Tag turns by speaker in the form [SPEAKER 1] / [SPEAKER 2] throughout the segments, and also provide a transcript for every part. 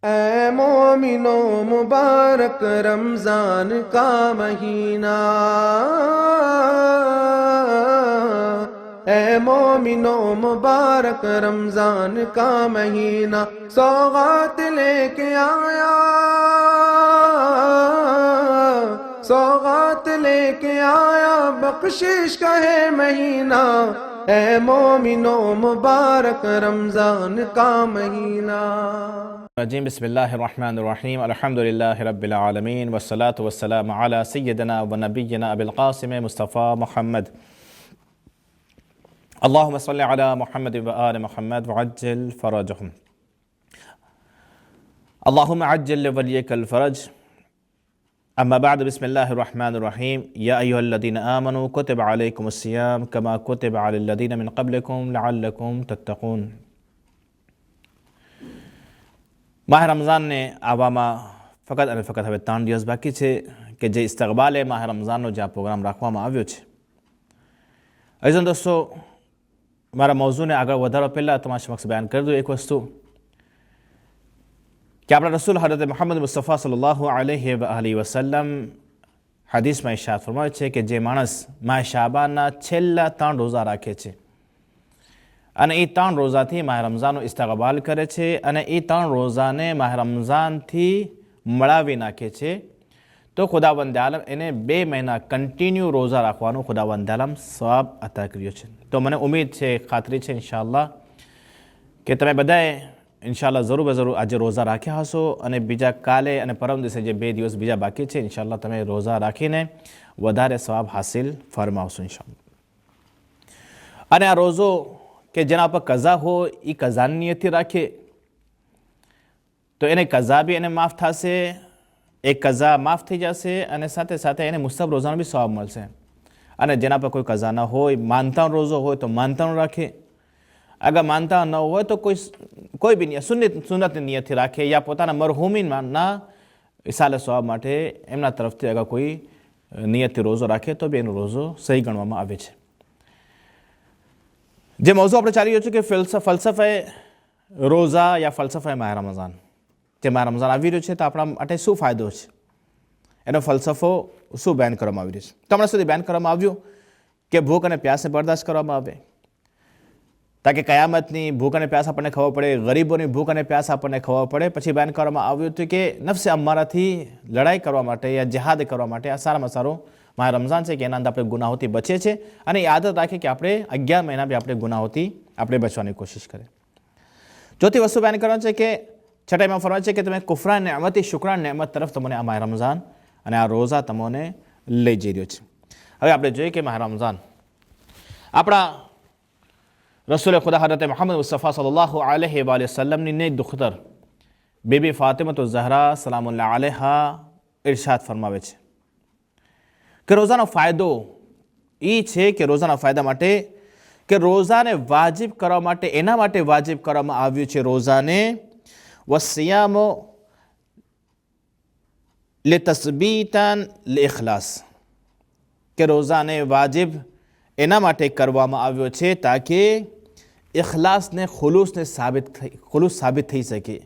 [SPEAKER 1] ऐ मोमिनो मुबारक रमजान का महीना, ऐ मोमिनो मुबारक रमजान का महीना, सौगात लेके आया, सौगात लेके आया, बख्शिश का है महीना, ऐ मोमिनो मुबारक रमजान का महीना।
[SPEAKER 2] रजीम बिस्मिल्लाहिर्रहमानिर्रहीम अल्हम्दुलिल्लाहि रब्बिल आलमीन वस्सलातु वस्सलामु अला सय्यदिना व नबिय्यिना अबिल क़ासिम मुस्तफ़ा मुहम्मद अल्लाहुम्मा सल्लि अला मुहम्मद व आलि मुहम्मद वअज्जिल फ़रजहुम अल्लाहुम्मा अज्जिल लिवलियिकल फ़रज अम्मा बअद बिस्मिल्लाहिर्रहमानिर्रहीम या अय्युहल्लज़ीना आमनू कुतिबा अलैकुमुस्सियाम कमा कुतिबा अलल्लज़ीना मिन क़ब्लिकुम लअल्लकुम तत्तक़ून। માહ રમઝાનને આવવામાં ફક્ત અને ફક્ત હવે 3 દિવસ બાકી છે કે જે ઇસ્તકબાલે માહ રમઝાનનો જે આ પ્રોગ્રામ રાખવામાં આવ્યો છે। અજીઝ દોસ્તો, મારા મૌઝૂને આગળ વધારવા પહેલાં તમારા સમક્ષ બયાન કરી દઉં એક વસ્તુ કે આપણા રસૂલ હઝરત મુહમ્મદ મુસ્તફા સલ્લલ્લાહુ અલૈહિ વસલ્લમ હદીસમાં ઇરશાદ ફરમાવે છે કે જે માણસ માહ શાબાનના છેલ્લા 3 રોઝા રાખે છે અને એ 3 રોઝાથી માહ રમઝાનનો ઇસ્તકબાલ કરે છે અને એ 3 રોઝાને માહ રમઝાનથી મળાવી નાખે છે તો ખુદાવંદ આલમ એને 2 મહિના કન્ટિન્યુ રોઝા રાખવાનું ખુદાવંદ આલમ સવાબ અતા કર્યો છે। તો મને ઉમ્મીદ છે, ખાતરી છે ઇન્શાઅલ્લાહ કે તમે બધાએ ઇન્શાઅલ્લાહ જરૂર આજે રોઝા રાખ્યા હશો અને બીજા કાલે અને પરમ દિવસે જે 2 દિવસ બીજા બાકી છે ઇન્શાઅલ્લાહ તમે રોઝા રાખીને વધારે સવાબ હાસિલ ફરમાવશો ઇન્શાઅલ્લાહ। અને આ રોઝો કે જેના પર કઝા હોય એ કઝાની નિયતથી રાખે તો એને કઝા બી એને માફ થશે, એક કઝા માફ થઈ જશે અને સાથે સાથે એને મુસ્તહબ રોઝાનો બી સવાબ મળશે। અને જેના પર કોઈ કઝા ન હોય, માનતાનો રોઝો હોય તો માનતાનો રાખે, અગર માનતા ન હોય તો કોઈ બી નિયત સુન્નતની નિયતથી રાખે યા પોતાના મરહૂમીના ઇસાલે સવાબ માટે એમના તરફથી અગર કોઈ નિયતથી રોઝો રાખે તો બી એનો રોઝો સહી ગણવામાં આવે છે। જે મૌઝૂ આપણે ચાલી રહ્યો છે કે ફલસફાએ રોઝા યા ફલસફાએ માહ રમઝાન, જે માહ રમઝાન આવી રહ્યું છે તો આપણા માટે શું ફાયદો છે, એનો ફલસફો શું બયાન કરવામાં આવી રહ્યો છે। તો હમણાં સુધી બયાન કરવામાં આવ્યું કે ભૂખ અને પ્યાસને બરદાસ્ત કરવામાં આવે તાકે કયામતની ભૂખ અને પ્યાસ આપણને ખબર પડે, ગરીબોની ભૂખ અને પ્યાસ આપણને ખબર પડે। પછી બયાન કરવામાં આવ્યું હતું કે નફ્સે અમ્મારાથી લડાઈ કરવા માટે યા જિહાદ કરવા માટે આ સારામાં સારો માહ રમઝાન છે કે એના અંદર આપણે ગુનાહોથી બચીએ છીએ અને એ આદત રાખીએ કે આપણે 11 મહિના બી આપણે ગુનાહોથી આપણે બચવાની કોશિશ કરીએ। ચોથી વસ્તુ બયાન કરવાનું છે કે છઠ્ઠાઈમાં ફરમાય છે કે તમે કુફરાન નેમતી શુક્રાન નેમત તરફ તમને આ માહ રમઝાન અને આ રોઝા તમને લઈ જઈ રહ્યો છે। હવે આપણે જોઈએ કે માહ રમઝાન આપણા રસૂલ ખુદા હઝરત મુહમ્મદ મુસ્તફા સલ્લલ્લાહુ અલૈહિ વસલ્લમની નેક દુખ્તર બીબી ફાતિમા ઝહરા સલામુલ્લાહ અલૈહા ઇરશાદ ફરમાવે છે કે રોઝાનો ફાયદો એ છે કે રોઝાના ફાયદા માટે કે રોઝાને વાજિબ કરવા માટે એના માટે વાજિબ કરવામાં આવ્યું છે રોઝાને વસિયામો લે તસ્બીતન લે ઇખલાસ, કે રોઝાને વાજિબ એના માટે કરવામાં આવ્યો છે તાકે ઇખલાસને ખુલૂસ સાબિત થઈ શકે।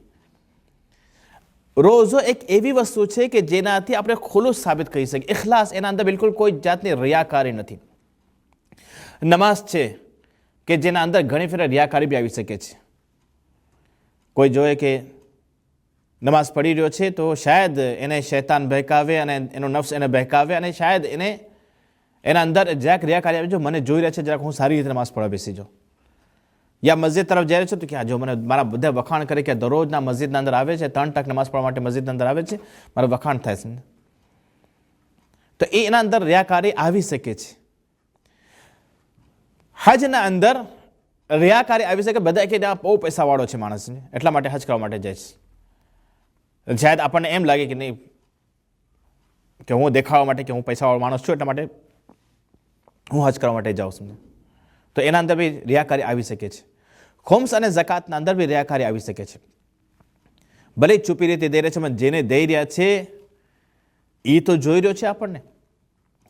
[SPEAKER 2] રોઝો એક એવી વસ્તુ છે કે જેનાથી આપણે ખુલૂસ સાબિત કરી શકીએ, ઇખલાસ, એના અંદર બિલકુલ કોઈ જાતની રિયાકારી નથી। નમાઝ છે કે જેના અંદર ઘણી ફેર રિયાકારી બી આવી શકે છે, કોઈ જોવે કે નમાઝ પઢી રહ્યો છે તો શાયદ એને શૈતાન બહેકાવે અને એનો નફ્સ એને બહેકાવે અને શાયદ એના અંદર જરાક રિયાકારી આવી, જો મને જોઈ રહ્યા છે જરાક હું સારી રીતે નમાઝ પઢવા બેસી જાઉં, યા મસ્જિદ તરફ જાય છે તો કે જો મને મારા બધા વખાણ કરે કે દરરોજના મસ્જિદના અંદર આવે છે, 3 ટક નમાઝ પઢવા માટે મસ્જિદના અંદર આવે છે, મારા વખાણ થાય છે, તો એના અંદર રિયાકારી આવી શકે છે। હજના અંદર રિયાકારી આવી શકે, બધા કે બહુ પૈસાવાળો છે માણસને એટલા માટે હજ કરવા માટે જાય છે, શાયદ આપણને એમ લાગે કે નહીં કે હું દેખાવા માટે કે હું પૈસાવાળો માણસ છું એટલા માટે હું હજ કરવા માટે જાઉં છું, તો એના અંદર બી રિયાકારી આવી શકે છે। ખુમ્સ અને ઝકાતના અંદર બી રિયાકારી આવી શકે છે, ભલે છુપી રીતે દઈ રહ્યા છે પણ જેને દઈ રહ્યા છે એ તો જોઈ રહ્યો છે આપણને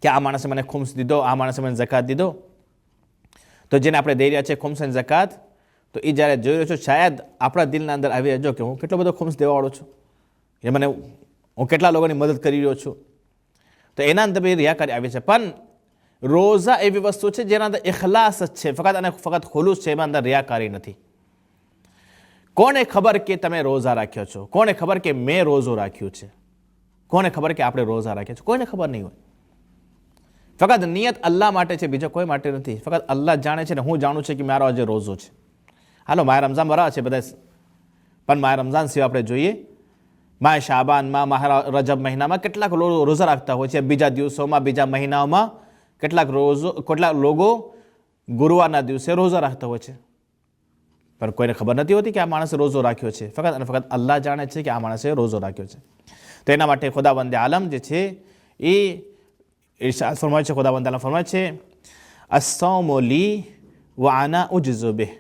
[SPEAKER 2] કે આ માણસે મને ખુમ્સ દીધો, આ માણસે મને ઝકાત દીધો, તો જેને આપણે દઈ રહ્યા છે ખુમ્સ અને ઝકાત તો એ જ્યારે જોઈ રહ્યો છો, શાયદ આપણા દિલના અંદર આવી રહેજો કે હું કેટલો બધો ખુમ્સ દેવાવાળો છું, એ મને હું કેટલા લોકોની મદદ કરી રહ્યો છું, તો એના અંદર બી રિયાકારી આવી છે. પણ રોઝા એવી વસ્તુ છે જેના અંદર ઇખલાસ જ છે, ફક્ત અને ફક્ત ખુલુસ છે, એમાં અંદર રિયાકારી નથી. કોને ખબર કે તમે રોઝા રાખ્યો છો? કોને ખબર કે મેં રોઝો રાખ્યું છે? કોને ખબર કે આપણે રોઝા રાખ્યા છે? કોઈને ખબર નહીં હોય. ફક્ત નિયત અલ્લાહ માટે છે, બીજો કોઈ માટે નથી. ફક્ત અલ્લાહ જાણે છે ને હું જાણું છું કે મારો આજે રોઝો છે. હાલો, માહ રમઝાન બરાબર છે બધા, પણ માહ રમઝાન સિવાય આપણે જોઈએ માહ શાબાનમાં, માહ રજબ મહિનામાં કેટલાક રોઝા રાખતા હોય છે. બીજા દિવસોમાં, બીજા મહિનાઓમાં કેટલાક લોકો ગુરુવારના દિવસે રોઝા રાખતા હોય છે, પણ કોઈને ખબર નથી હોતી કે આ માણસે રોઝો રાખ્યો છે. ફક્ત અને ફક્ત અલ્લાહ જાણે છે કે આ માણસે રોઝો રાખ્યો છે. તો એના માટે ખુદાવંદે આલમ જે છે એ ઇરશાદ ફરમાય છે, ખુદાવંદ આલમ ફરમાય છે, અસ્સૌમુ લી વ અના ઉજ્ઝુ બિહ,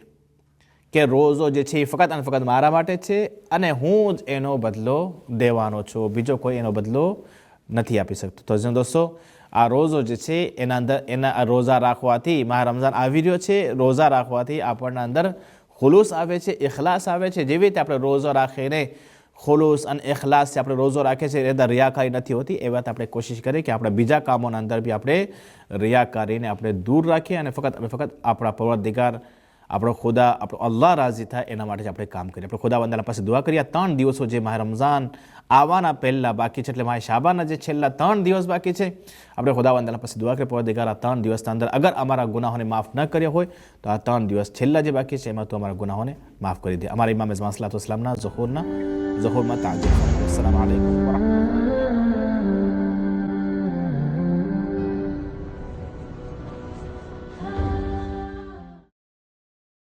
[SPEAKER 2] કે રોઝો જે છે એ ફક્ત અને ફક્ત મારા માટે છે અને હું જ એનો બદલો દેવાનો છું, બીજો કોઈ એનો બદલો નથી આપી શકતો. તો દોસ્તો, આ રોઝો જે છે એના અંદર એના રોઝા રાખવાથી, માહ રમઝાન આવી રહ્યો છે, રોઝા રાખવાથી આપણના અંદર ખુલુસ આવે છે, ઇખલાસ આવે છે. જેવી રીતે આપણે રોઝો રાખીને ખુલુસ અને ઇખલાસથી આપણે રોઝો રાખીએ છીએ, એ અંદર રિયાકારી નથી હોતી. એ વાત આપણે કોશિશ કરીએ કે આપણે બીજા કામોના અંદર બી આપણે રિયાકારીને આપણે દૂર રાખીએ અને ફક્ત આપણા પરવરદિગાર, આપણો ખુદા, આપણો અલ્લાહ રાજી થાય એના માટે જ આપણે કામ કરીએ. આપણે ખુદાવંદના પાસે દુઆ કરીએ. 3 દિવસો જે માહ રમઝાન આવવાના પહેલાં બાકી છે, એટલે માહ શાબાના જે છેલ્લા 3 દિવસ બાકી છે, આપણે ખુદાવંદના પાસે દુઆ કરીએ, પરવરદિગાર આ 3 દિવસના અંદર અગર અમારા ગુનાહોને માફ ન કર્યા હોય તો આ 3 દિવસ છેલ્લા જે બાકી છે એમાં તો અમારા ગુનાહોને માફ કરી દે. અમારા ઇમામ ઝમાન સલાતો ઇસ્લામના ઝુહુરમાં તાજુલ. અસ્સલામુ અલૈકુમ વરહમતુલ્લાહ.